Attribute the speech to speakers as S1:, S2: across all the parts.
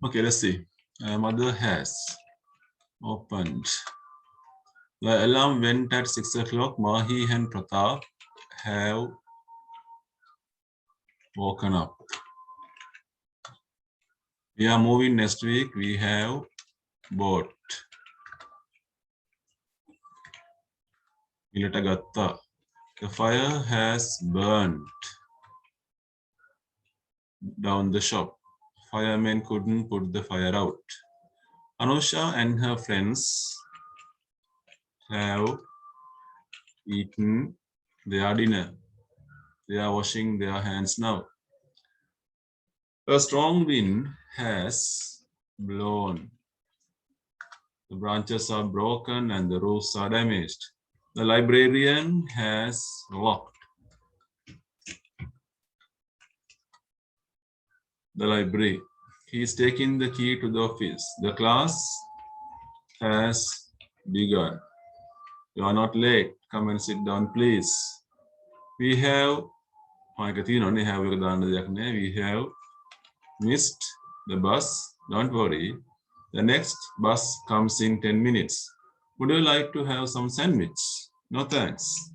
S1: Okay, let's see. Mother has opened. The alarm went at 6 o'clock. Mahi and Pratap have woken up. We are moving next week. We have bought. The fire has burned down the shop. Firemen couldn't put the fire out. Anusha and her friends have eaten their dinner. They are washing their hands now. A strong wind has blown. The branches are broken and the roofs are damaged. The librarian has locked the library. He is taking the key to the office. The class has begun. You are not late. Come and sit down, please. We have missed the bus. Don't worry. The next bus comes in 10 minutes. Would you like to have some sandwich? No thanks.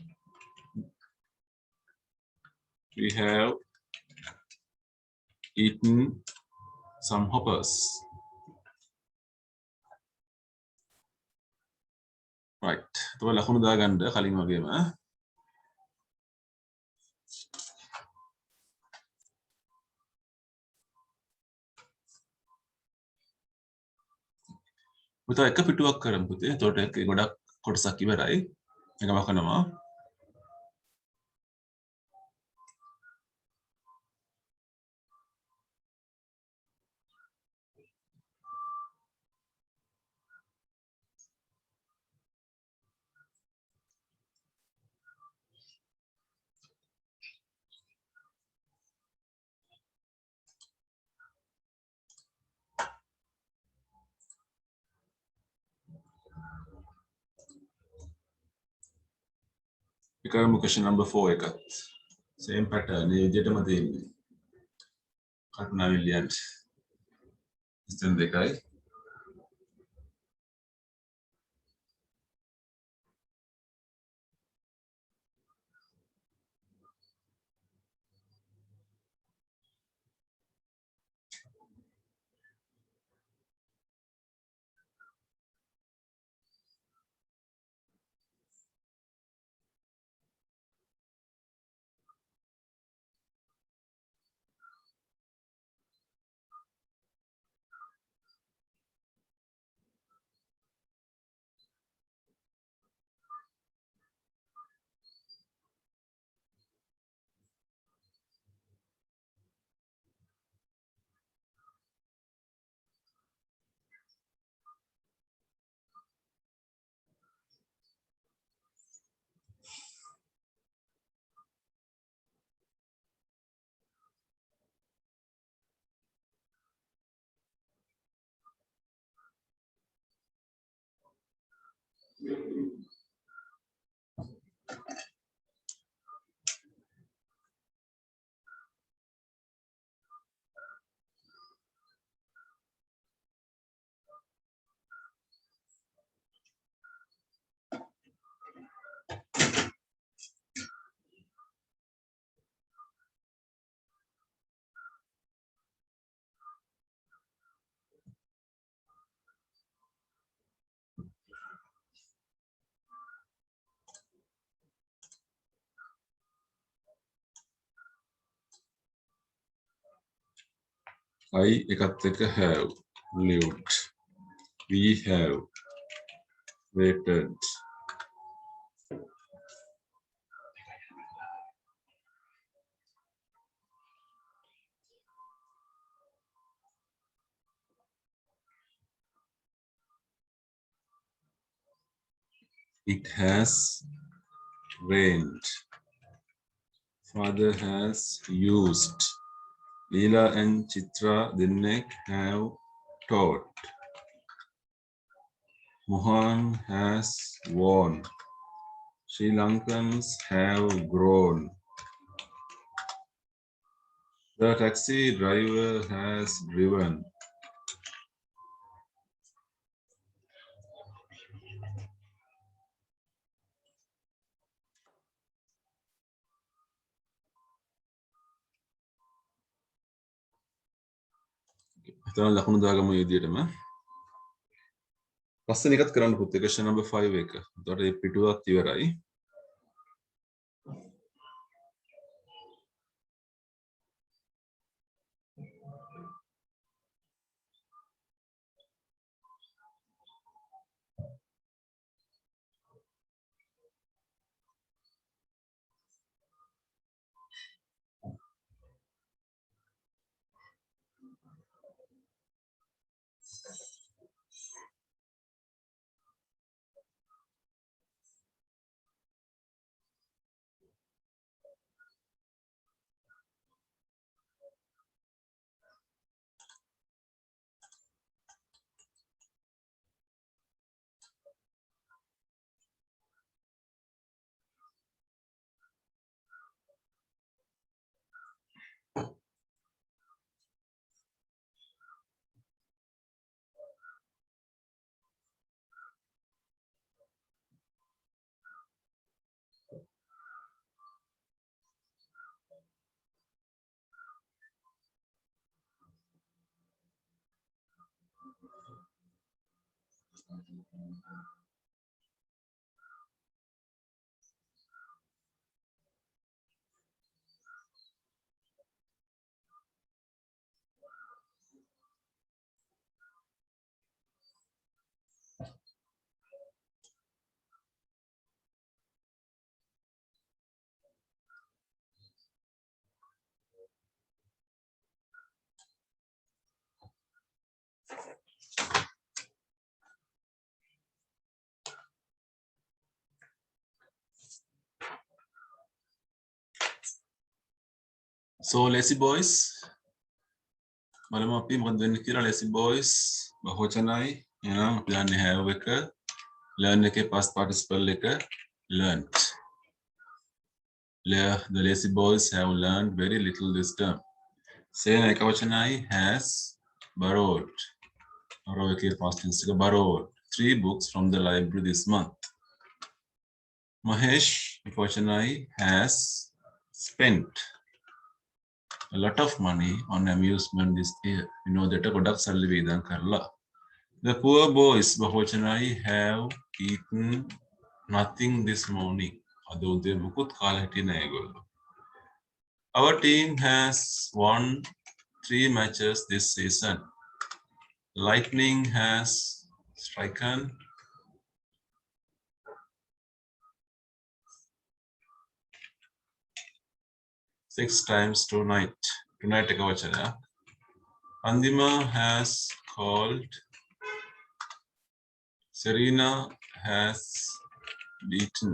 S1: We have eaten some hoppers. Right. Tuwala ko na ganda kaling magema. Buta එක පිටුවක් කරමු පුතේ. එතකොට ඒක ගොඩක් කොටසක් ඉවරයි. එක මකනවා. Become question number 4 එකත්. Same pattern. මේ විදිහටම තියෙන්නේ. කටුනා විලියන්ට්. ස්තෙන් දෙකයි. I එකත් එක්ක have lived. We have waited. It has rained father has used. Leela and Chitra Dinnek have taught. Mohan has won. Sri Lankans have grown. The taxi driver has driven. එතන ලකුණු දාගමු මේ විදිහටම. පස්සේ එකත් කරන්න පුතේ question number 5 එක. එතකොට මේ පිටුවත් ඉවරයි. So lazy boys බලමු අපි මොකද වෙන්නේ කියලා. lazy boys බහුවචනයි. එහෙනම් අපි දන්නේ have එක learn එකේ past participle එක learnt. The lazy boys have learned very little this term. Sena එකවචනයි has borrowed. borrow එකේ past tense එක borrowed 3 books from the library this month. Mahesh එකවචනයි has spent a lot of money on amusement this year. විනෝදයට ගොඩක් සල්ලි වේදම් කරලා. The poor boys බහුවචනයි have eaten nothing this morning. අද උදේ මුකුත් කාලා හිටියේ නෑ ඒගොල්ලෝ. Our team has won 3 matches this season. Lightning has striken 6 times tonight. Tonight එකවචනයක්. Andima has called. Serena has beaten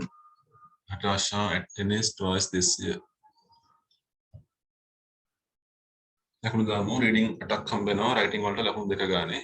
S1: Natasha at tennis twice this year. ලකුණු දාමු. reading 8ක් හම්බ වෙනවා. writing වලට ලකුණු 2 ගානේ.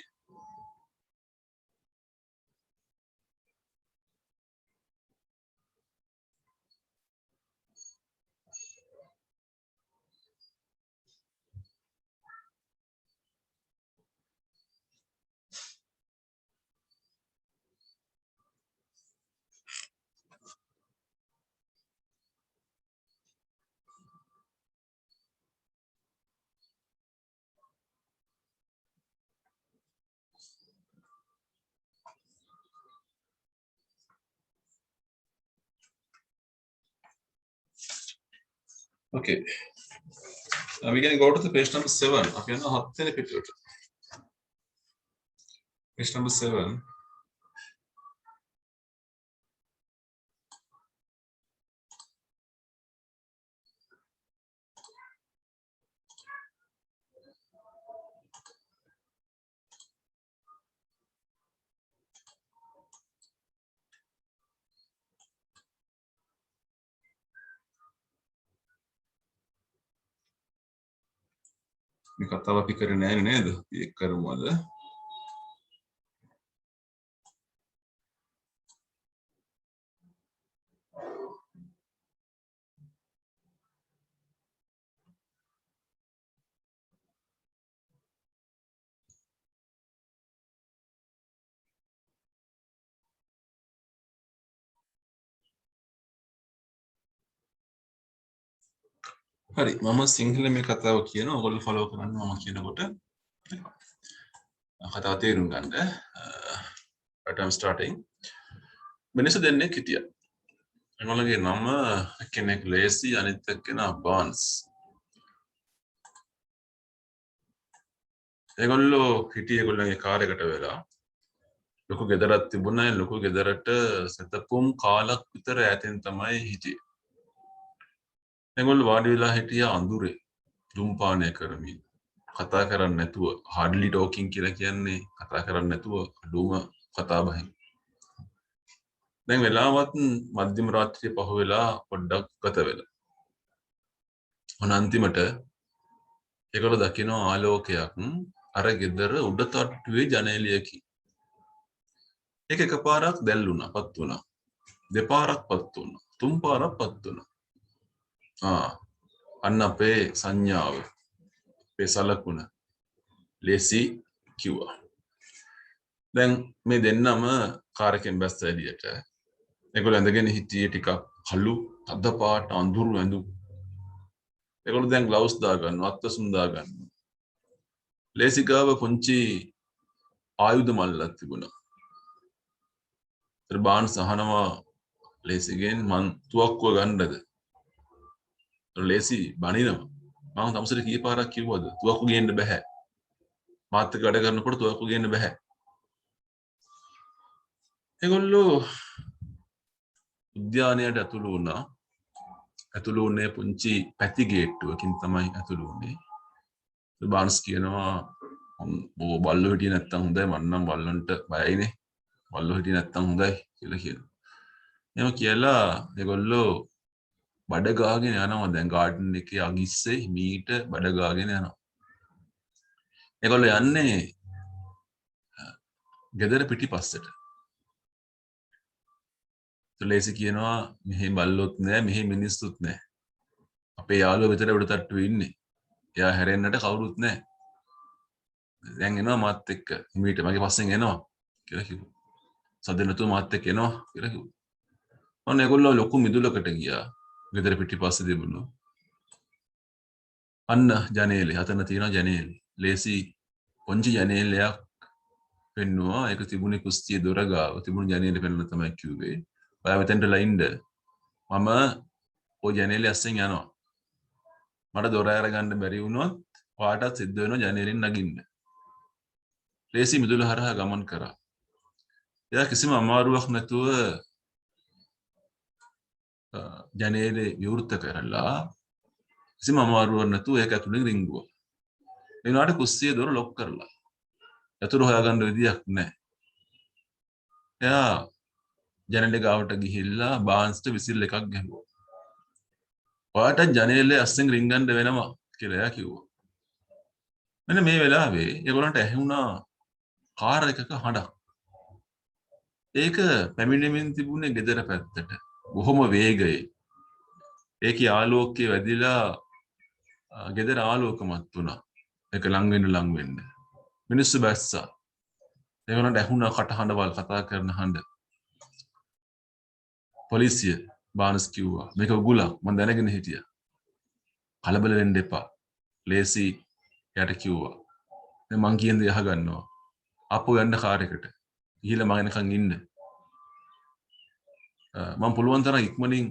S1: Okay. We can go to the page number 7. අපි යනවා 7 වෙනි පිටුවට. Page number 7. මේ කතාව අපි කරේ නෑනේ නේද? ඒක කරමු අද. හරි මම සිංහල මේ කතාව කියනවා ඔයගොල්ලෝ ෆලෝ කරන්න මම කියනකොට කතාව තේරුම් ගන්න. Right, I'm starting. මිනිස්සු දෙන්නෙක් හිටියා. ඒගොල්ලන්ගේ නම කෙනෙක් ලේසි අනිත් එක්කෙනා බාන්ස්. ඒගොල්ලෝ හිටියේ ඒගොල්ලන්ගේ කාර් එකට වෙලා ලොකු ගෙදරක් තිබුණා. ලොකු ගෙදරට සතපුම් කාලක් විතර ඈතින් තමයි හිටියේ. ඒගොල්ලෝ වාඩි වෙලා හිටියා අඳුරේ දුම්පානය කරමින්. කතා කරන්නේ නැතුව hardly talking කියලා කියන්නේ කතා කරන්නේ නැතුව අඩුම කතා බහින්. දැන් වෙලාවත් මධ්‍යම රාත්‍රියේ පහ වෙලා පොඩ්ඩක් ගත වෙලා. අන්තිමට ඒගොල්ලෝ දකින්න ආලෝකයක් අර ගෙදර උඩ තට්ටුවේ ජනේලියකින්. ඒක එකපාරක් දැල්ුණා පත් වුණා. දෙපාරක් පත් වුණා. තුන් පාරක් පත් වුණා. අන්න අපේ සංඥාව අපේ සලකුණ ලේසි කිව්වා. දැන් මේ දෙන්නම කාර් එකෙන් බැස්ස එළියට. ඒගොල්ලෝ ඇඳගෙන හිටියේ ටිකක් කළු තද පාට අඳුරු ඇඳුම්. ඒගොල්ලෝ දැන් ග්ලව්ස් දාගන්නවා අත්සුම් දාගන්නවා. ලේසි ගාව පුංචි ආයුධ මල්ලක් තිබුණා. ඒතර බාන් සහනවා ලේසිගෙන් මං තුවක්කුව ගන්නද? ලේසි බනිනවා. මම තමසර කී පාරක් කිව්වද? තුවක්කුව ගේන්න බෑ. මාත් එක්ක වැඩ කරනකොට තුවක්කුව ගේන්න බෑ. ඒගොල්ලෝ උද්‍යානයට ඇතුළු වුණා. ඇතුළු වුණේ පුංචි පැති ගේට්ටුවකින් තමයි ඇතුළු වුණේ. බාන්ස් කියනවා බල්ලෝ හිටියේ නැත්තම් හොඳයි මම නම් බල්ලන්ට බයයිනේ. බල්ලෝ හිටියේ නැත්තම් හොඳයි කියලා කියනවා. එහෙම කියලා ඒගොල්ලෝ බඩ ගාගෙන යනවා දැන් ගාඩන් එකේ අගිස්සේ මීට බඩ ගාගෙන යනවා. ඒගොල්ලෝ යන්නේ ගෙදර පිටිපස්සට. ලේසි කියනවා මෙහි බල්ලොත් නෑ මෙහි මිනිස්සුත් නෑ. අපේ යාළුවා විතර උඩ තට්ටුවේ ඉන්නේ. එයා හැරෙන්නට කවුරුත් නෑ. දැන් එනවා මාත් එක්ක මීට මගේ පස්සෙන් එනවා කියලා කිව්වා. සද්ද නැතුව මාත් එක්ක එනවා කියලා කිව්වා. ඔන්න ඒගොල්ලෝ ලොකු මිදුලකට ගියා. ගෙදර පිටිපස්සේ තිබුණු. අන්න ජනේලේ අතන තියෙනවා ජනේලේ. ලේසි පොන්චි ජනේලයක් පෙන්නුවා. ඒක තිබුණේ කුස්තියේ දොර ගාව. තිබුණු ජනේලේ පෙන්වන්න තමයි කිව්වේ. ඔයා මෙතෙන්ට ලයින්ද මම ඔය ජනේලේ අස්සෙන් යනවා. මට දොර අරගන්න බැරි වුණොත් ඔයාටත් සිද්ධ වෙනවා ජනේලෙන් නගින්න. ලේසි මිදුල හරහා ගමන් කරා. එයා කිසිම අමාරුවක් නැතුව ජනේලේ විවෘත කරලා කිසිම අමාරුවක් නැතුව ඒක ඇතුලෙන් රිංගුවා. ඒ වුණාට කුස්සියේ දොර ලොක් කරලා. ඇතුළ හොයාගන්න විදියක් නැහැ. එයා ජනේලේ ගාවට ගිහිල්ලා බාන්ස්ට විසිල් එකක් ගැහුවා. ඔයාට ජනේලේ අස්සෙන් රින්ගන්න වෙනවා කියලා එයා කිව්වා. මෙන්න මේ වෙලාවේ ඒගොල්ලන්ට ඇහුණා කාර් එකක හඬක්. ඒක පැමිණෙමින් තිබුණේ ගෙදර පැත්තට. බොහොම වේගයෙන්. ඒකේ ආලෝකයේ වැදිලා ගෙදර ආලෝකමත් වුණා. ඒක ලඟ වෙන්න. මිනිස්සු බැස්සා. ඒගොල්ලන්ට ඇහුණා කටහඬවල් කතා කරන හඬ. පොලිසිය බාන්ස් කිව්වා මේක උගුලක් මම දැනගෙන හිටියා. කලබල වෙන්න එපා. ලේසි යට කිව්වා. දැන් මං කියන දේ අහගන්නවා. අපෝ යන්න කාර් එකට. ගිහලා මම එනකන් ඉන්න. මම පුළුවන් තරම් ඉක්මනින්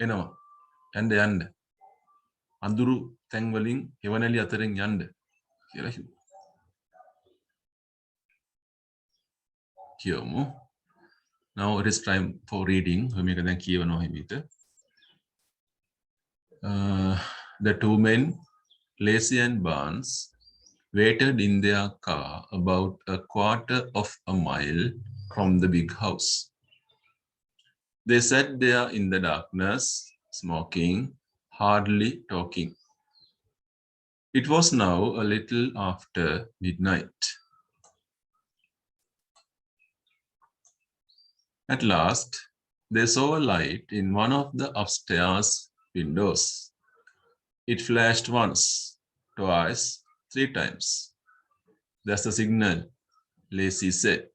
S1: එනවා. යන්න. අඳුරු තැන් වලින් හෙවණලි අතරින් යන්න කියලා කිව්වා. කියමු. Now it is time for reading. මේක දැන් කියවනවා හිමිට. The two men, Lacey and Barnes, waited in their car about a quarter of a mile from the big house. They sat there in the darkness, smoking, hardly talking. It was now a little after midnight. At last, they saw a light in one of the upstairs windows. It flashed once, twice, three times. That's the signal, Lacey said.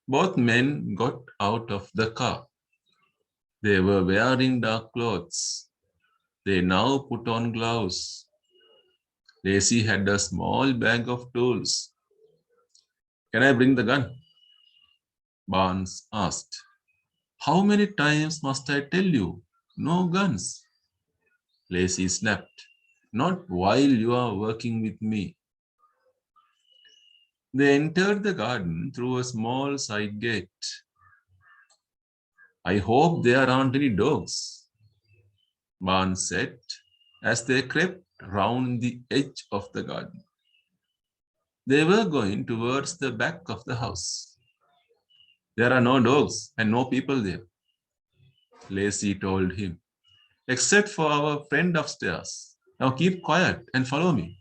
S1: Both men got out of the car. They were wearing dark clothes. They now put on gloves. Lacey had a small bag of tools. Can I bring the gun? Barnes asked. How many times must I tell you? No guns. Lacey snapped. Not while you are working with me. They entered the garden through a small side gate. I hope there aren't any dogs, Barnes said as they crept round the edge of the garden. They were going towards the back of the house. There are no dogs and no people there, Lacey told him, except for our friend upstairs. Now keep quiet and follow me.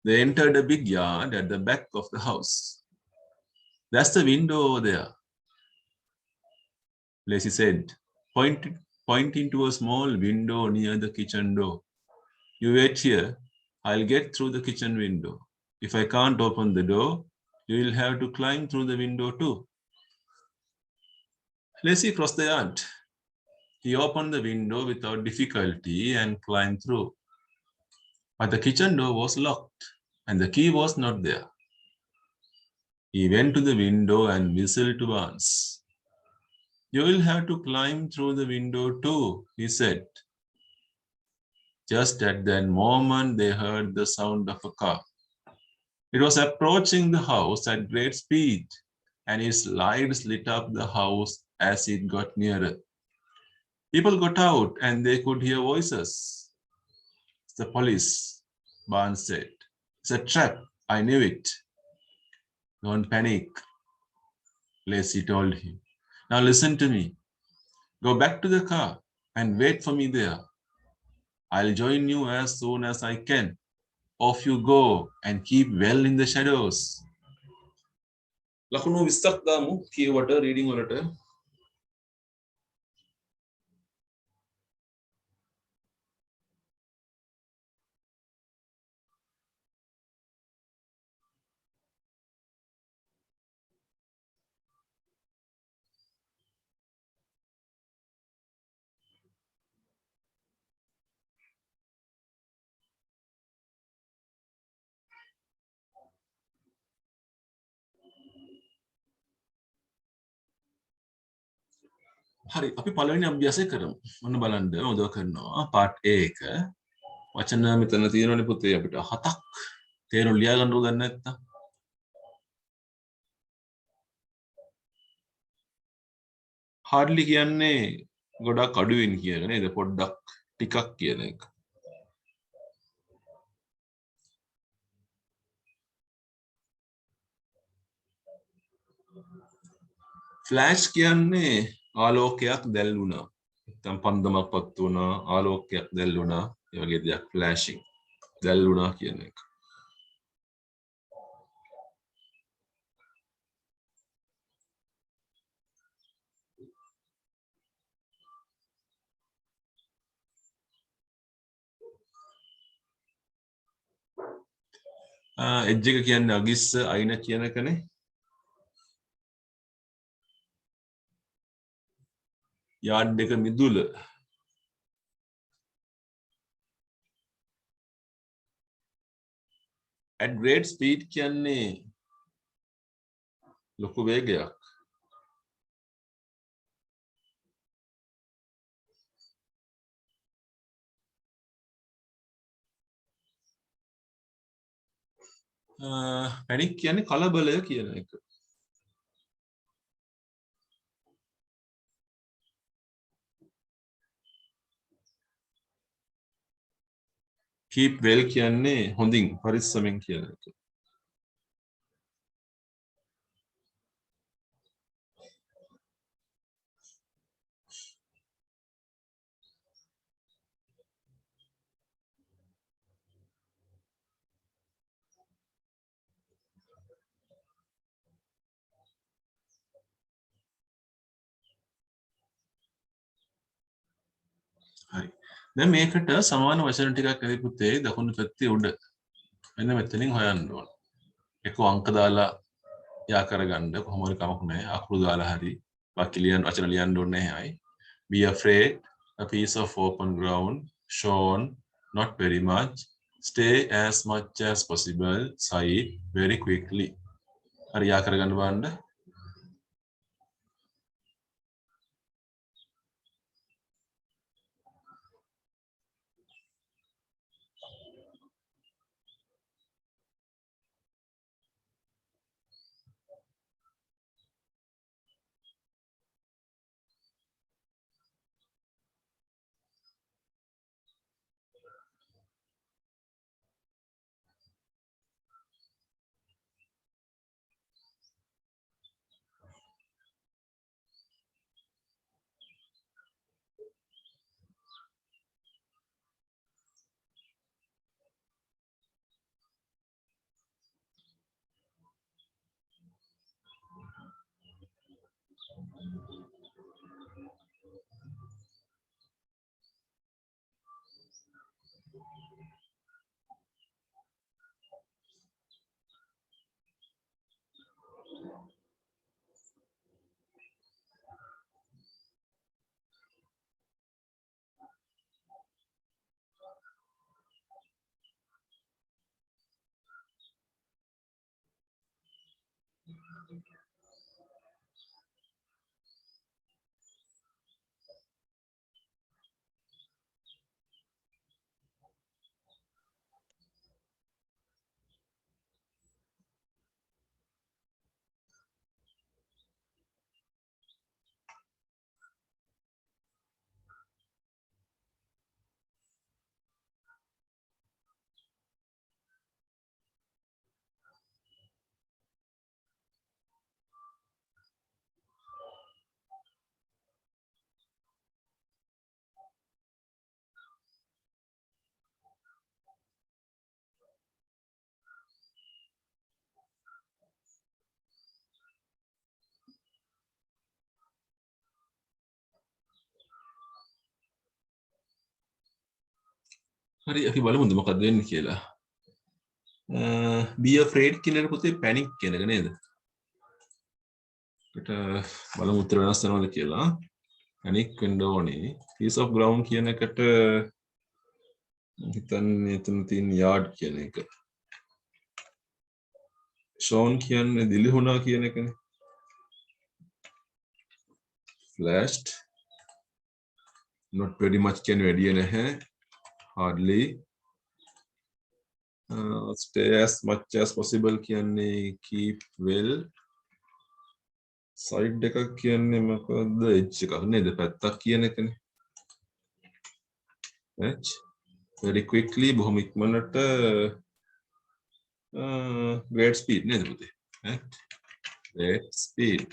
S1: They entered a big yard at the back of the house. That's the window over there, Lacey said, pointing to a small window near the kitchen door. You wait here. I'll get through the kitchen window. If I can't open the door, you will have to climb through the window too. Lacey crossed the yard. He opened the window without difficulty and climbed through. But the kitchen door was locked and the key was not there. He went to the window and whistled to Barnes. You will have to climb through the window too, he said. Just at that moment, they heard the sound of a car. It was approaching the house at great speed, and its lights lit up the house as it got nearer. People got out and they could hear voices. It's the police, Barnes said. It's a trap. I knew it. Don't panic, Lacey told him. Now listen to me. Go back to the car and wait for me there. I'll join you as soon as I can. Off you go and keep well in the shadows. ලකුණු 20ක් දාමු කියවට reading වලට. හරි අපි පළවෙනි අභ්‍යාසය කරමු. ඔන්න බලන්න උදව් කරනවා part A එක. වචන මෙතන තියෙනවනේ පුතේ අපිට 7ක්. තේරුම් ලියා ගන්නව දන්නේ නැත්තම්. hardly කියන්නේ ගොඩක් අඩුවෙන් කියන නේද? පොඩ්ඩක් ටිකක් කියන එක. ෆ්ලෑෂ් කියන්නේ ආලෝකයක් දැල් වුණා. නැත්නම් පන්දමක් පත්තු වුණා, ආලෝකයක් දැල් වුණා. ඒ වගේ දෙයක් ෆ්ලෑෂින්. දැල් වුණා කියන එක. එජ් එක කියන්නේ අගිස්ස අයින කියන එකනේ. යාඩ් එක මිදුල. at great speed කියන්නේ ලොකු වේගයක්. පැනික් කියන්නේ කලබලය කියන එක. keep well කියන්නේ හොඳින් පරිස්සමෙන් කියන එක. හරි. දැන් මේකට සමාන වචන ටිකක් ඇති පුතේ දකුණු පැත්තේ උඩ. මෙන්න මෙතනින් හොයන්න ඕන. එක අංක දාලා යා කරගන්න කොහොම හරි කමක් නැහැ. අකුරු දාලා හරි. বাকি වචන ලියන්න ඕනේ නැහැ. Be afraid, a piece of open ground, shown, not very much, stay as much as possible, sight, very quickly. හරි යා කරගන්න බලන්න. හරි අපි බලමුද මොකක්ද වෙන්නේ කියලා. be afraid කියන එක පුතේ panic කියන එක නේද? ඒකට බලමු උත්තර වෙනස් වෙනවද කියලා. panic වෙන්න ඕනේ. piece of ground කියන එකට හිතන්නේ එතන තියෙන yard කියන එක. shown කියන්නේ දිලිහුණා කියන එකනේ. flashed, not very much කියන්නේ වැඩි නැහැ. hardly, stay as much as possible කියන්නේ keep well. side එකක් කියන්නේ මොකද්ද? edge එකක් නේද? පැත්තක් කියන එකනේ. edge. very quickly බොහොම ඉක්මනට great speed නේද පුතේ? great speed.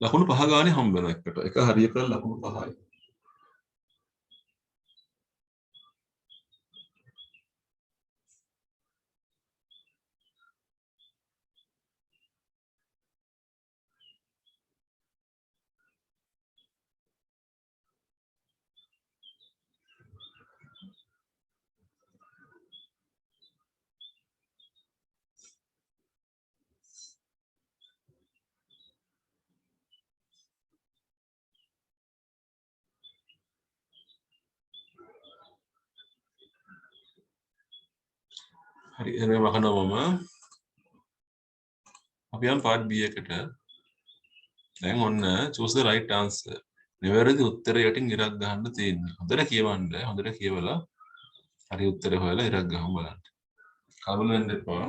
S1: ලකුණු 5 ගානේ හම්බ වෙනවා එකට. එක හරියට ලකුණු 5යි. හරි එහෙනම් වහනවා මම. අපි යම් part B එකට. දැන් ඔන්න choose the right answer. නිවැරදි උත්තරය යටින් ඉරක් ගහන්න තියෙන්නේ. හොඳට කියවන්න. හොඳට කියවලා හරි උත්තරය හොයලා ඉරක් ගහමු බලන්න. කලබල වෙන්න එපා.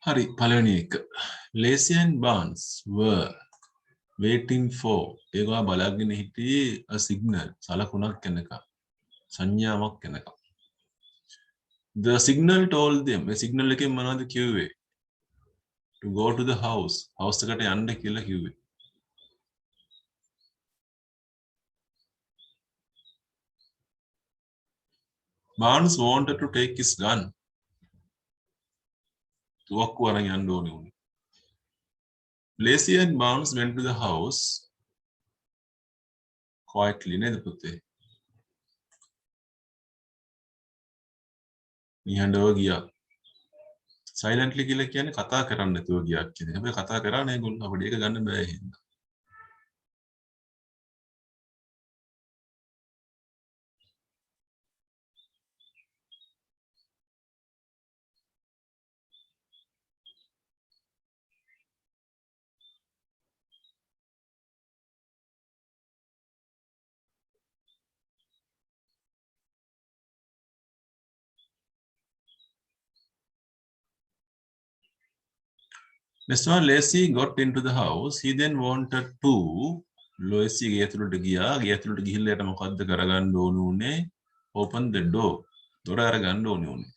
S1: Hari, පළවෙනි එක. Lacey and Barnes were waiting for ඒවා බලාගෙන හිටියේ a signal සලකුණක් එනකම් සංඥාවක් එනකම්. The signal told them මේ signal එකෙන් මොනවද කිව්වේ? To go to the house. house එකට යන්න කියලා කිව්වේ. Barnes wanted to take his gun. තුවක්කුව අරන් යන්න ඕනේ උනේ. Lacey and Barnes went to the house quietly නේද පුතේ? නිහඬව ගියා. Silently කියලා කියන්නේ කතා කරන්නේ නැතුව ගියා කියන එක. හැබැයි කතා කරා නේ ඒගොල්ලෝ අපිට ඒක ගන්න බෑ හින්දා. Next one, Lacey got into the house. He then wanted to Lacey ගේ ඇතුළට ගියා. ගේ ඇතුළට ගිහිල්ලා යට මොකද්ද කරගන්න ඕන උනේ? Open the door. දොර අරගන්න ඕනේ උනේ.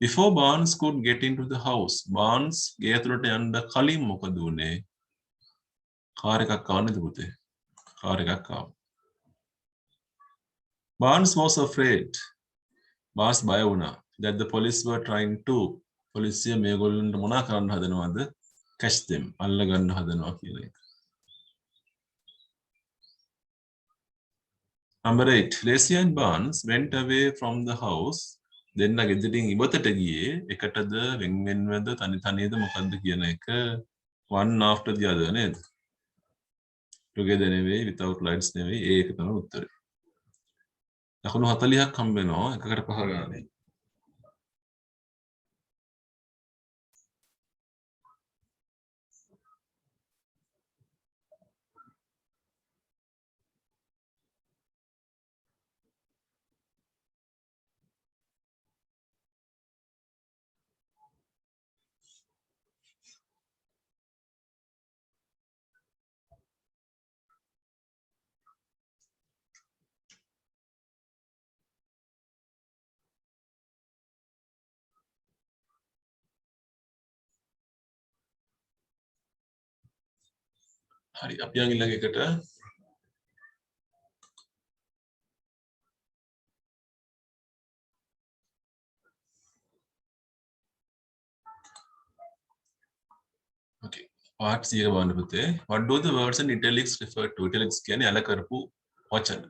S1: Before Barnes could get into the house, Barnes ගේ ඇතුළට යන්න කලින් මොකද උනේ? කාර් එකක් ආව නේද පුතේ? කාර් එකක් ආවා. Barnes was afraid. Barnes බය වුණා. That the police were trying to පොලිසිය මේගොල්ලන්ට මොනා කරන්න හදනවද? catch them. අල්ල ගන්න හදනවා කියලා එක. Number 8. Lacey and Barnes went away from the house. දෙන්න ගෙදරින් ඉවතට ගියේ එකටද වෙන් වෙන්වද තනි තනියද මොකද්ද කියන එක one after the other නේද? together නෙවෙයි without lights නෙවෙයි ඒක තමයි උත්තරේ. ලකුණු 40ක් හම්බ වෙනවා එකකට 5 ගානේ. හරි අපි යන් ඊළඟ එකට okay part 1 බලන්න පුතේ what do the words in italics refer to italics කියන්නේ ඇල කරපු වචන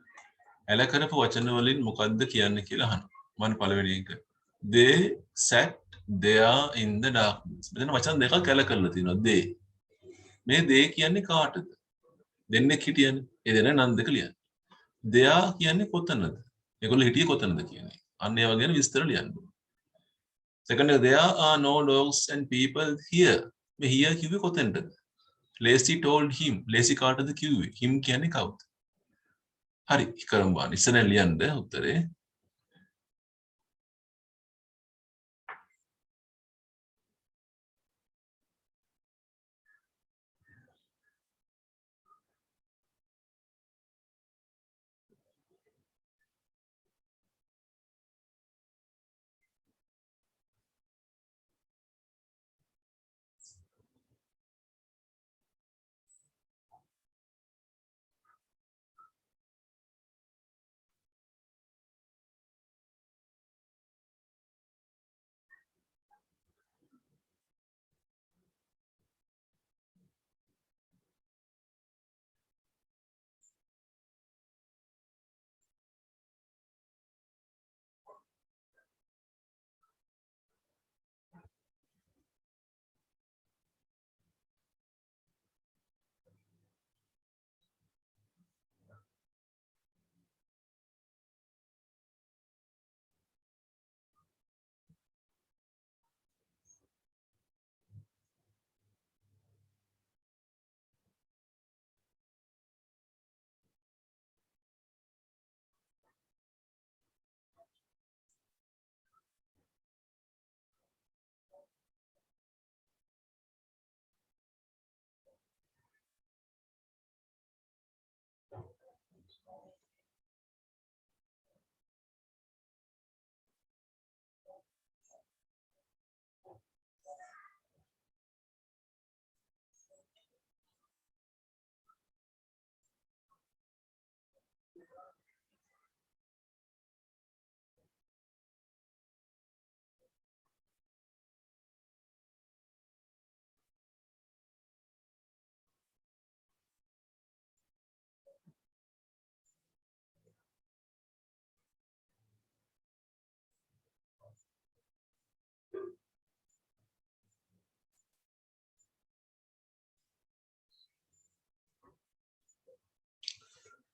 S1: ඇල කරපු වචන වලින් මොකද්ද කියන්නේ කියලා අහනවා මම පළවෙනි එක they sat they are in the darkness. මෙතන වචන දෙකක් කැල කරලා තියෙනවා. they. මේ they කියන්නේ කාටද? දෙන්නෙක් හිටියනේ. ඒ දෙන්න නම් දෙක ලියන්න. they are කියන්නේ කොතනද? ඒගොල්ලෝ හිටියේ කොතනද කියන්නේ. අන්න ඒ වගේ විස්තර ලියන්න. Second, there are no dogs and people here. මේ here කිව්වේ කොතනද? Lacy told him. Lacy කාටද කිව්වේ? him කියන්නේ කවුද? හරි කරමු බලන්න. ඉස්සරහ ලියන්න උත්තරේ.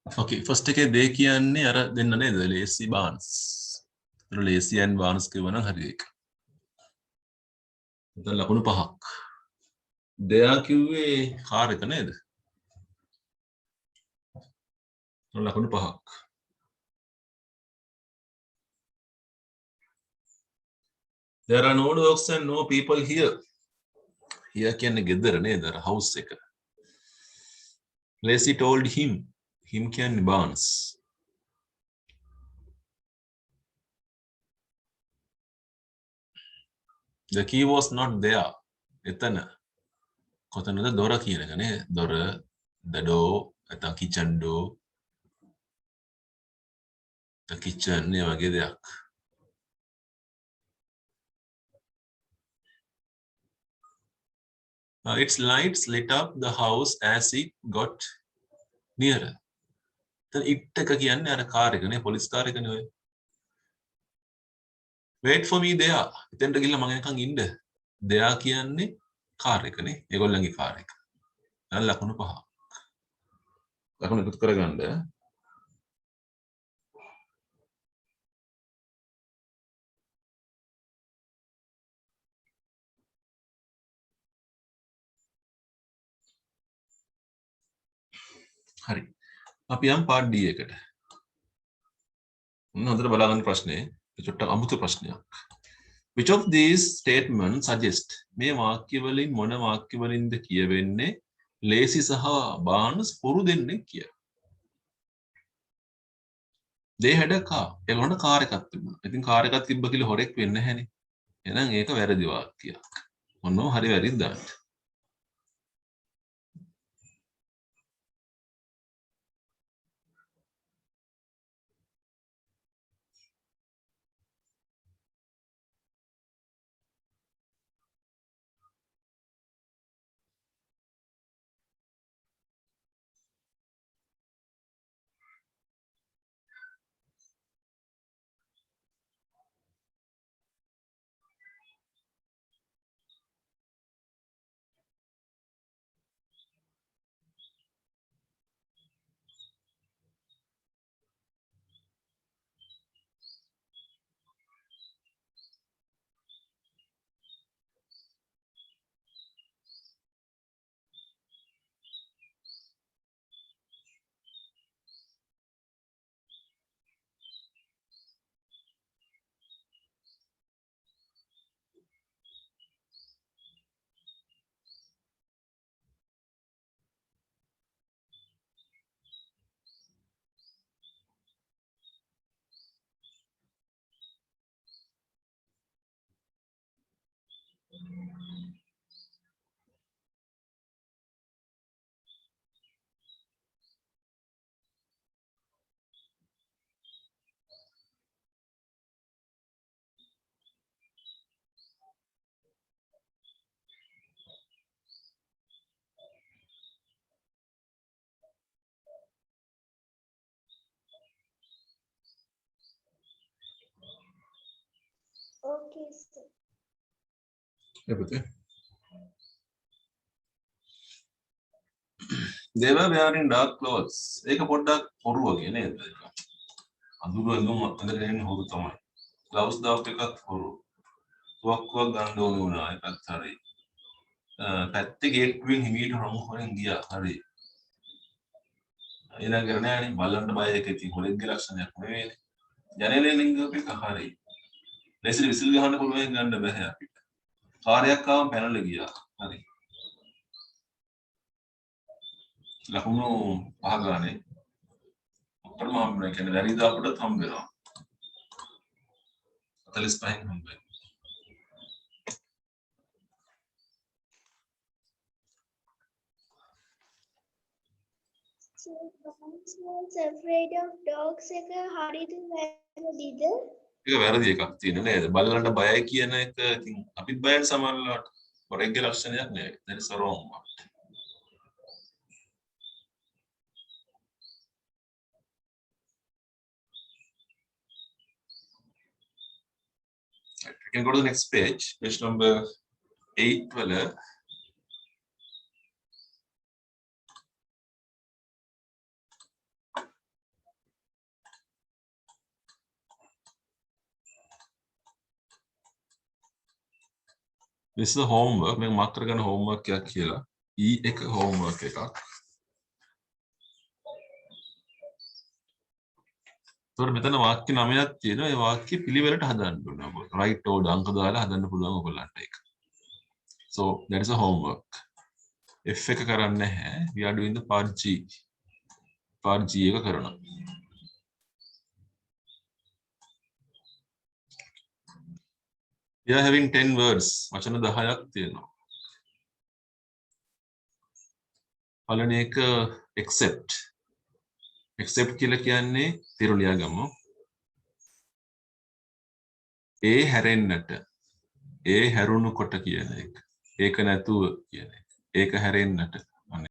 S1: Okay, first එකේ they කියන්නේ අර දෙන්න නේද? Lacy Barnes. ඒතර Lacy and Barnes කියවනම් හරි ඒක. එතන ලකුණු 5ක්. they කිව්වේ කාර් එක නේද? එතන ලකුණු 5ක්. There are no dogs and no people here. Here කියන්නේ ගෙදර නේද? අර house එක. Lacy told him. him කියන්නේ Barnes. The key was not there. එතන කොතනද දොර කියන එක නේ? දොර, the door, නැත්නම් kitchen door, the kitchen මේ වගේ දෙයක්. Its lights lit up the house as it got nearer. then it එක කියන්නේ අර කාර් එක නේ, පොලිස් කාර් එකනේ ඔය. Wait for me there. එතෙන්ට ගිහලා මම එනකන් ඉන්න. there කියන්නේ කාර් එකනේ. ඒගොල්ලන්ගේ කාර් එක. දැන් ලකුණු 5. ලකුණු එකතු කරගන්න. හරි. අපි යම් පාඩ් D එකට. හොඳට බලාගන්න ප්‍රශ්නේ. චුට්ටක් අමුතු ප්‍රශ්නයක්. Which of these statements suggest මේ වාක්‍ය වලින් මොන වාක්‍ය වලින්ද කියවෙන්නේ ලේසි සහ බාර්න්ස් පුරු දෙන්නේ කියලා. they had a car. ඒගොල්ලන්ට කාර් එකක් තිබුණා. ඉතින් කාර් එකක් තිබ්බ කියලා හොරෙක් වෙන්නේ නැහැනේ. එහෙනම් ඒක වැරදි වාක්‍යයක්. මොනවා හරි වැරදිද දාන්න.
S2: Okay, sir.
S1: They were wearing dark clothes. Ek poddak poru wage ned. Aduru endum andaren hodu thamai. Gloves daawap ekak poru. Tuwakkuවක් ගන්න ඕනේ වුණා එකත් හරි. පැත්තේ ගේට්ටුවෙන් හිමීට රොමු හොරෙන් ගියා. හරි. ඊළඟ නෑනේ බලන්න බය එක ඉතින් හොරෙක්ගේ ලක්ෂණයක් නෙවෙයිනේ. ජනේලෙන් ගිහපු එක හරි. ලෙසිලි විසිල් ගහන්න පුළුවන් ගන්න බෑ අපිට. කාර්යයක් ආවම පැනලා ගියා. හරි. ලකුණු පහ ගානේ. ඔක්කොම හම්බුනේ කියන්නේ වැරිදා අපිටත් හම්බ වෙනවා. 45න් හම්බ වෙනවා.
S2: So, Hans was afraid of dogs. එක හරිද වැරදිද?
S1: ඒක වැරදි එකක් තියෙන නේද? බලලන්ට බයයි කියන එක ඉතින් අපිත් බයයි සමහරවිට. හොරෙක්ගේ ලක්ෂණයක් නෙවෙයි. that is wrong. We can go to the next page, page number 8 වල this is the homework. මම මාක් කරගන්න homework එකක් කියලා. E1 homework එකක්. ඒතකොට මෙතන වාක්‍ය 9ක් තියෙනවා. ඒ වාක්‍ය පිළිවෙලට හදන්න ඕනේ. right order අංක දාලා හදන්න පුළුවන් ඔයගොල්ලන්ට ඒක. So that is a homework. F එක කරන්නේ නැහැ. We are doing the part G. part G එක කරනවා. We are having 10 words. වචන 10ක් තියෙනවා. පළවෙනි එක accept. accept කියලා කියන්නේ තිරු ලියා ගමු. ඒ හැරෙන්නට. ඒ හැරුණු කොට කියන එක. ඒක නැතුව කියන එක. ඒක හැරෙන්නට.